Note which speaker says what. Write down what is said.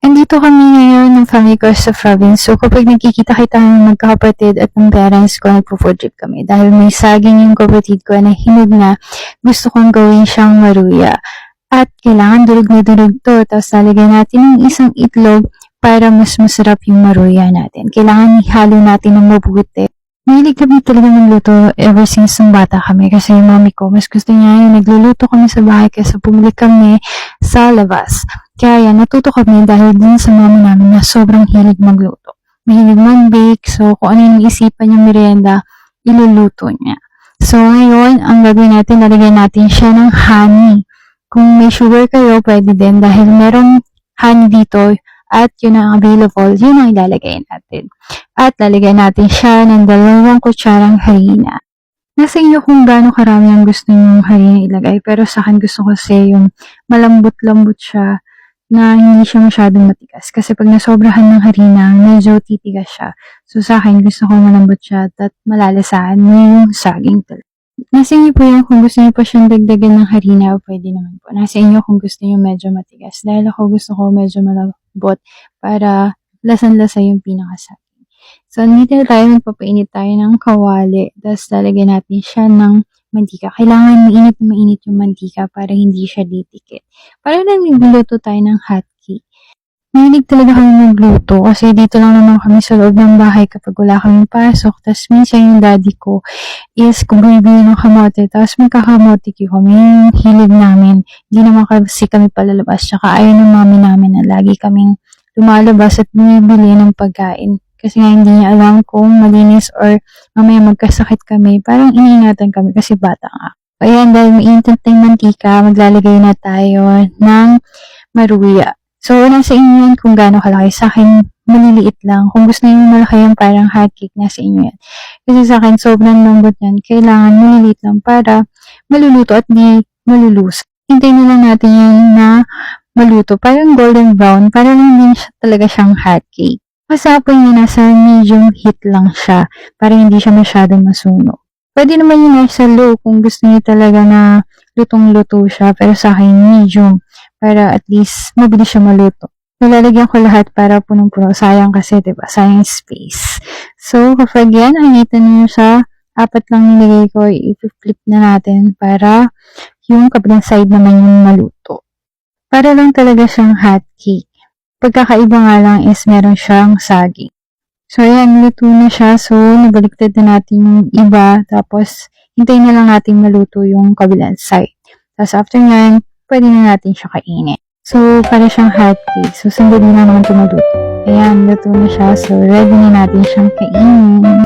Speaker 1: Andito kami ngayon ng family ko sa province. So, kapag nagkikita-kita ng magkakapatid at ng parents ko, nagpo-food trip kami. Dahil may saging yung kapatid ko na hinog na, gusto kong gawin siyang maruya. At kailangan durog na durog to. Tapos lalagyan natin ng isang itlog para mas masarap yung maruya natin. Kailangan ihalo natin ng mabuti. Mahilig kami talaga magluto ever since nung bata kami kasi yung mami ko, mas gusto niya yung nagluluto kami sa bahay kaysa bumili kami sa labas. Kaya yan, natuto kami dahil din sa mami namin na sobrang hilig magluto. Mahilig mag-bake, so kung ano yung isipan yung merienda, iluluto niya. So ngayon, ang gagawin natin, lalagyan natin siya ng honey. Kung may sugar kayo, pwede din dahil merong honey dito at yun ang available, yun ang ilalagay natin. At lalagyan natin siya ng 2 kutsarang harina. Nasa inyo kung gaano karami ang gusto nyo harina ilagay, pero sa akin gusto ko kasi yung malambot-lambot siya na hindi siya masyadong matigas. Kasi pag nasobrahan ng harina, medyo titigas siya. So sa akin, gusto ko malambot siya at malalasaan mo yung saging talaga. Nasa inyo po yun kung gusto niyo pa siyang dagdagan ng harina, pwede naman po. Nasa inyo kung gusto niyo medyo matigas. Dahil ako gusto ko medyo malambot para lasan-lasa yung pinakasaging. So, dito tayo, magpapainit tayo ng kawali. Tapos, lalagyan natin siya ng mantika. Kailangan mainit na mainit yung mantika para hindi siya didikit. Para lang nagluto tayo ng hotcake. Mahilig talaga kami magluto kasi dito lang naman kami sa loob ng bahay kapag wala kaming pasok. Tapos, minsan yung daddy ko is kung bumibili ng kamote. Tapos, magkakamote kami. Yung hilig namin. Hindi naman kasi kami palalabas. Tsaka ayaw ng mami namin na lagi kaming lumalabas at bumibili ng pagkain. Kasi nga hindi niya alam kung malinis or mamaya magkasakit kami. Parang iniingatan kami kasi bata nga. Ayan, dahil mainit na yung mantika, maglalagay na tayo ng maruya. So, nasa inyo yan kung gaano kalaki. Sa akin, maliliit lang. Kung gusto niyo malaki yung parang hotcake, nasa inyo yan. Kasi sa akin, sobrang lambot yan. Kailangan maliliit lang para maluluto at di malulus. Hintayin na lang natin yan na maluto. Parang golden brown. Para lang din siya, talaga siyang hotcake. Masapoy niya nasa medium heat lang siya para hindi siya masyadong masunog. Pwede naman yung nasa low kung gusto niyo talaga na lutong-luto siya pero sa akin medium para at least mabilis siya maluto. Nilalagyan ko lahat para punong-puno. Sayang kasi, diba? Sayang space. So, kapag yan, initan niyo sa 4 lang nilagay ko, i-flip na natin para yung kabilang side naman yung maluto. Para lang talaga siyang hot cake. Pagkakaiba nga lang is meron siyang saging. So, ayan, luto na siya. So, nabaliktad na natin yung iba. Tapos, hintayin na lang natin maluto yung kabilang side. Tapos, after nyan, pwede na natin siya kainin. So, para siyang hot cake. So, sandali na naman ito maluto. Ayan, luto na siya. So, ready na natin siyang kainin.